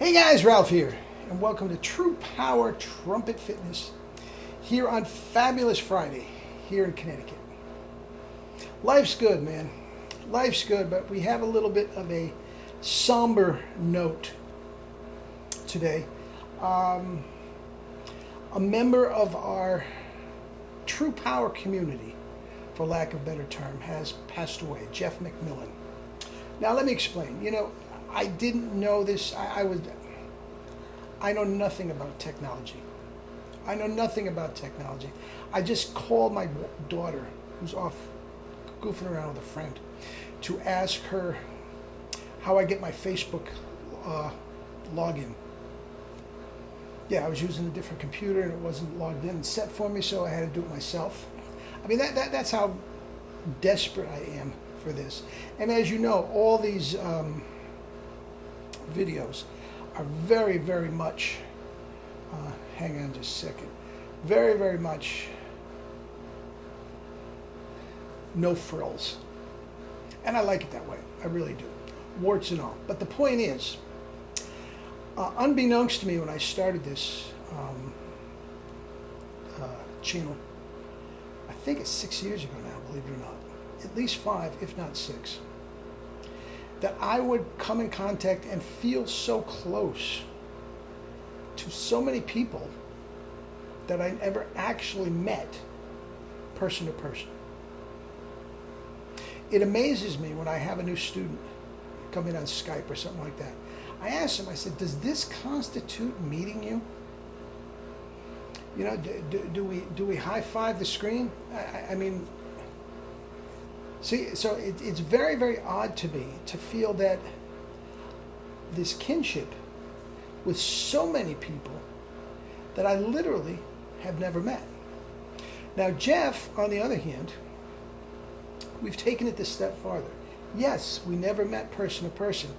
Hey guys, Ralph here, and welcome to True Power Trumpet Fitness here on Fabulous Friday here in Connecticut. Life's good, man. Life's good, but we have a little bit of a somber note today. A member of our True Power community, for lack of a better term, has passed away, Jeff McMillan. Now let me explain. I didn't know this. I know nothing about technology. I know nothing about technology. I just called my daughter, who's off goofing around with a friend, to ask her how I get my Facebook login. Yeah, I was using a different computer and it wasn't logged in and set for me, so I had to do it myself. I mean, that's how desperate I am for this. And as you know, all these videos are very, very much, hang on just a second, very, very much no frills. And I like it that way. I really do. Warts and all. But the point is, unbeknownst to me when I started this channel, I think it's 6 years ago now, believe it or not, at least 5, if not 6, that I would come in contact and feel so close to so many people that I never actually met person to person. It amazes me when I have a new student come in on Skype or something like that. I asked him, I said, does this constitute meeting you? Do we high-five the screen? I mean, see, so it's very, very odd to me to feel that this kinship with so many people that I literally have never met. Now, Jeff, on the other hand, we've taken it this step farther. Yes, we never met person to person,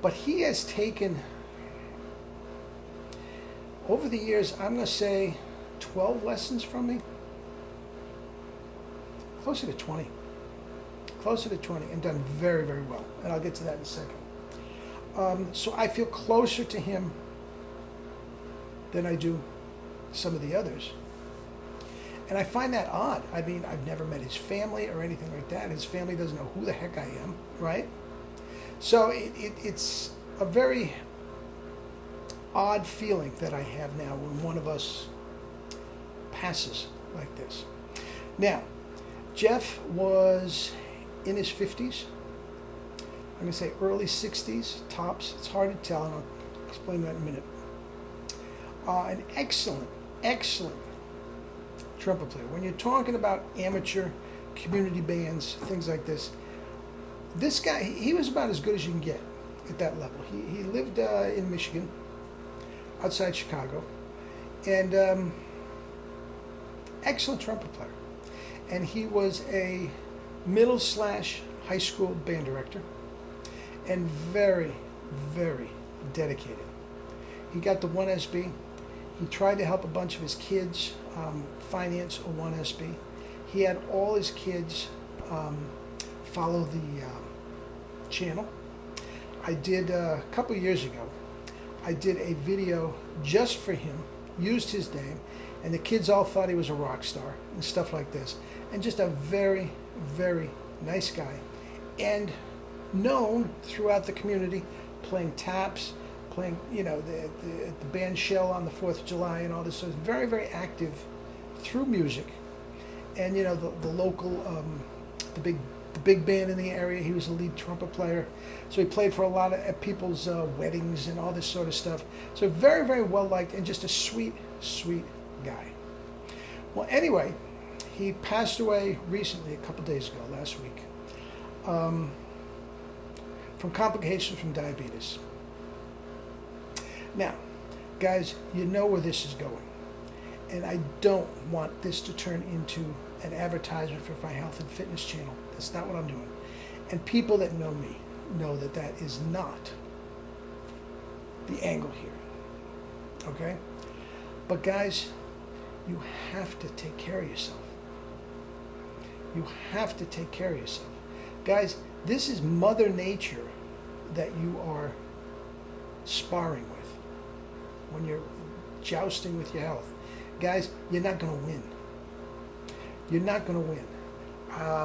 but he has taken, over the years, I'm going to say 12 lessons from me. Closer to 20. Closer to 20, and done very, very well. And I'll get to that in a second. So I feel closer to him than I do some of the others. And I find that odd. I mean, I've never met his family or anything like that. His family doesn't know who the heck I am, right? So it's a very odd feeling that I have now when one of us passes like this. Now, Jeff was in his 50s. I'm going to say early 60s, tops. It's hard to tell, and I'll explain that in a minute. An excellent, excellent trumpet player. When you're talking about amateur community bands, things like this, this guy, he was about as good as you can get at that level. He lived in Michigan, outside Chicago, and excellent trumpet player. And he was a middle/high school band director, and very, very dedicated. He got the 1SB. He tried to help a bunch of his kids finance a 1SB. He had all his kids follow the channel. I did, a couple years ago, I did a video just for him, used his name, and the kids all thought he was a rock star and stuff like this. And just a very, very nice guy, and known throughout the community, playing taps, playing, the band shell on the 4th of July and all this. So very, very active through music. And the local, the big band in the area, he was a lead trumpet player. So he played for a lot of people's weddings and all this sort of stuff. So very, very well liked, and just a sweet, sweet guy. Well, anyway, he passed away recently, a couple days ago, last week, from complications from diabetes. Now, guys, you know where this is going. And I don't want this to turn into an advertisement for my health and fitness channel. That's not what I'm doing. And people that know me know that that is not the angle here. Okay? But guys, you have to take care of yourself. You have to take care of yourself. Guys, this is Mother Nature that you are sparring with. when you're jousting with your health. Guys, you're not going to win. You're not going to win.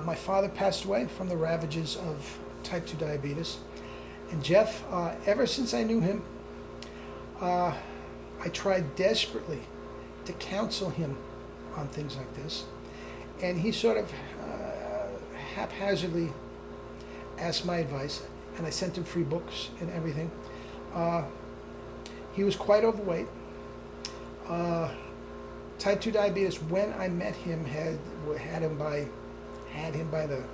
My father passed away from the ravages of type 2 diabetes. And Jeff, ever since I knew him, I tried desperately to counsel him on things like this. And he sort of haphazardly asked my advice, and I sent him free books and everything. He was quite overweight. Type 2 diabetes, when I met him, had him by the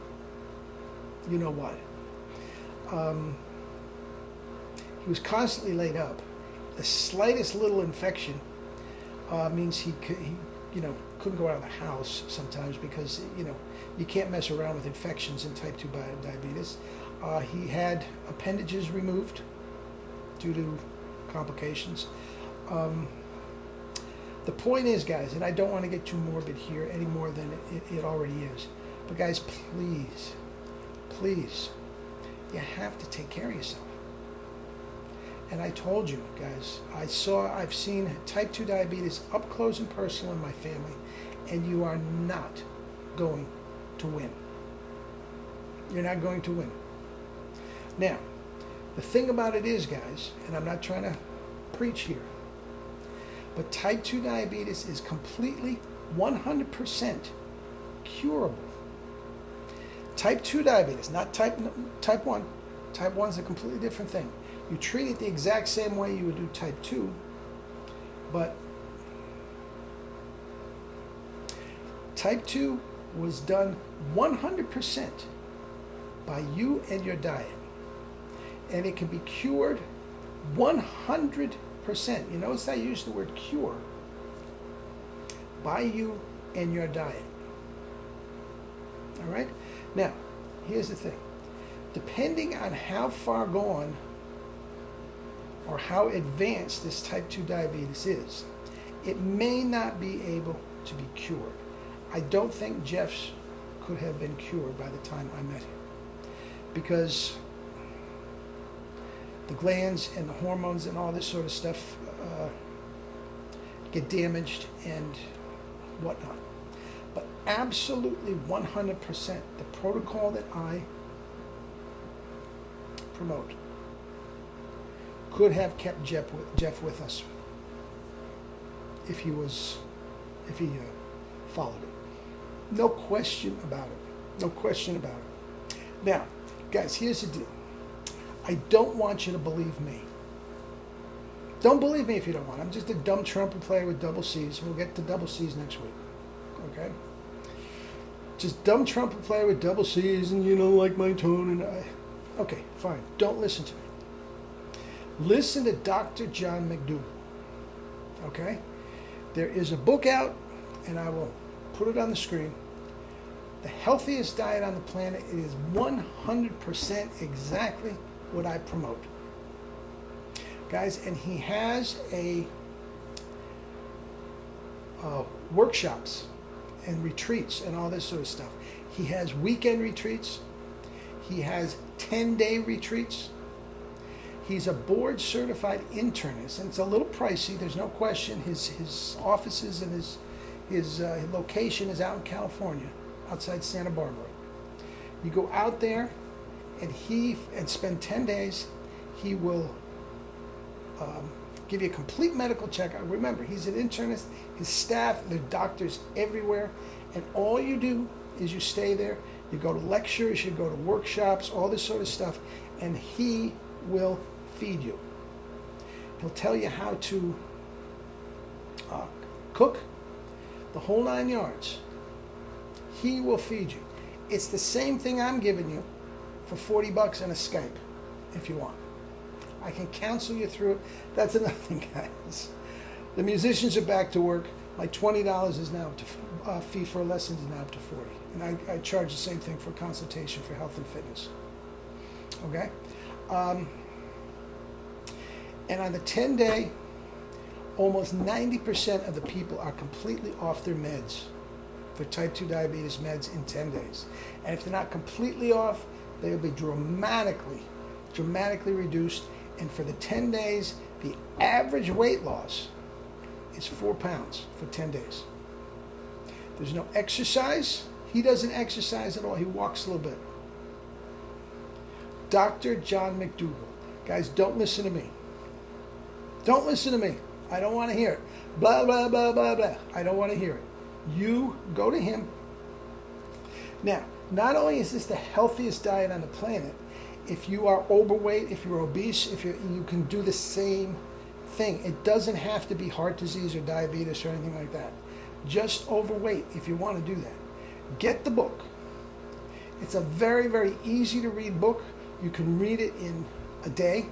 you know what. He was constantly laid up. The slightest little infection means he couldn't go out of the house sometimes, because you can't mess around with infections in type 2 diabetes. He had appendages removed due to complications. The point is, guys, and I don't want to get too morbid here any more than it already is, but guys, please, you have to take care of yourself. And I told you, guys, I've seen type 2 diabetes up close and personal in my family, and you are not going to win. You're not going to win. Now, the thing about it is, guys, and I'm not trying to preach here, but type 2 diabetes is completely 100% curable. Type 2 diabetes, not type 1. Type 1 is a completely different thing. You treat it the exact same way you would do type 2, but type 2 was done 100% by you and your diet. And it can be cured 100%. You notice I use the word cure. By you and your diet. All right? Now, here's the thing. Depending on how far gone or how advanced this type 2 diabetes is, it may not be able to be cured. I don't think Jeff's could have been cured by the time I met him, because the glands and the hormones and all this sort of stuff get damaged and whatnot. But absolutely 100%, the protocol that I promote could have kept Jeff with us if he followed it. No question about it. No question about it. Now, guys, here's the deal. I don't want you to believe me. Don't believe me if you don't want. I'm just a dumb trumpet player with double C's. We'll get to double C's next week. Okay? Just dumb trumpet player with double C's, and you don't like my tone, and okay, fine. Don't listen to me. Listen to Dr. John McDougall. Okay? There is a book out, and I will put it on the screen. The healthiest diet on the planet. It is 100% exactly what I promote. Guys, and he has workshops and retreats and all this sort of stuff. He has weekend retreats. He has 10-day retreats. He's a board certified internist, and it's a little pricey, there's no question. His offices and his location is out in California, outside Santa Barbara. You go out there and spend 10 days. He will give you a complete medical checkup. Remember, he's an internist. His staff, there are doctors everywhere, and all you do is you stay there. You go to lectures, you go to workshops, all this sort of stuff, and he will feed you. He'll tell you how to cook, the whole 9 yards. He will feed you. It's the same thing I'm giving you for $40 and a Skype, if you want. I can counsel you through it. That's another thing, guys. The musicians are back to work. My $20 is now up to fee for a lesson is now up to $40, and I charge the same thing for consultation for health and fitness. Okay, and on the 10-day, almost 90% of the people are completely off their meds for type 2 diabetes meds in 10 days. And if they're not completely off, they will be dramatically reduced, And for the 10 days, the average weight loss is 4 pounds for 10 days. There's no exercise. He doesn't exercise at all. He walks a little bit. Dr. John McDougall. Guys, don't listen to me. Don't listen to me. I don't want to hear it. Blah, blah, blah, blah, blah. I don't want to hear it. You go to him. Now, not only is this the healthiest diet on the planet, if you are overweight, if you're obese, you can do the same thing. It doesn't have to be heart disease or diabetes or anything like that. Just overweight if you want to do that. Get the book. It's a very, very easy to read book. You can read it in a day.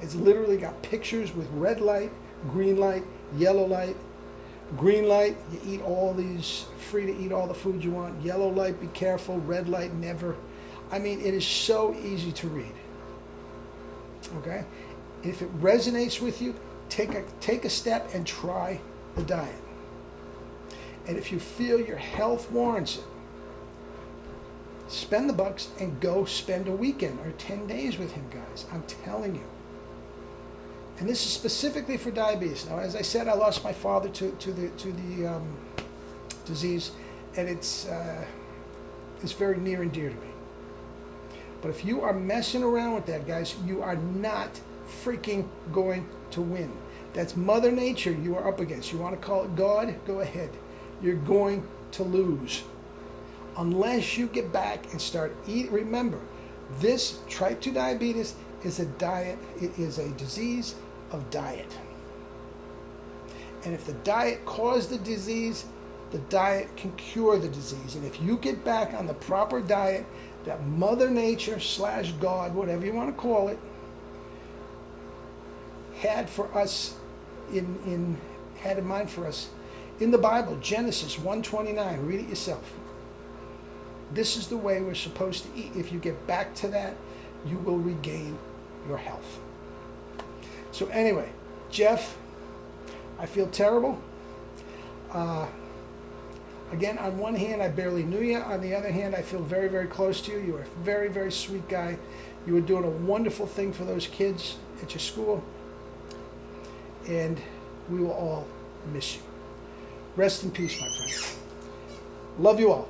It's literally got pictures with red light, green light, yellow light. Green light, you eat all these, free to eat all the food you want. Yellow light, be careful. Red light, never. I mean, it is so easy to read. Okay? If it resonates with you, take a step and try the diet. And if you feel your health warrants it, spend the bucks and go spend a weekend or 10 days with him, guys. I'm telling you. And this is specifically for diabetes. Now, as I said, I lost my father to the disease, and it's very near and dear to me. But if you are messing around with that, guys, you are not freaking going to win. That's Mother Nature you are up against. You want to call it God? Go ahead. You're going to lose. Unless you get back and start eating. Remember, this type 2 diabetes is a diet. It is a disease of diet. And if the diet caused the disease, the diet can cure the disease. And if you get back on the proper diet that Mother Nature / God, whatever you want to call it, had for us had in mind for us in the Bible, Genesis 1:29. Read it yourself. This is the way we're supposed to eat. If you get back to that, you will regain your health. So anyway, Jeff, I feel terrible. Again, on one hand, I barely knew you. On the other hand, I feel very, very close to you. You are a very, very sweet guy. You were doing a wonderful thing for those kids at your school. And we will all miss you. Rest in peace, my friend. Love you all.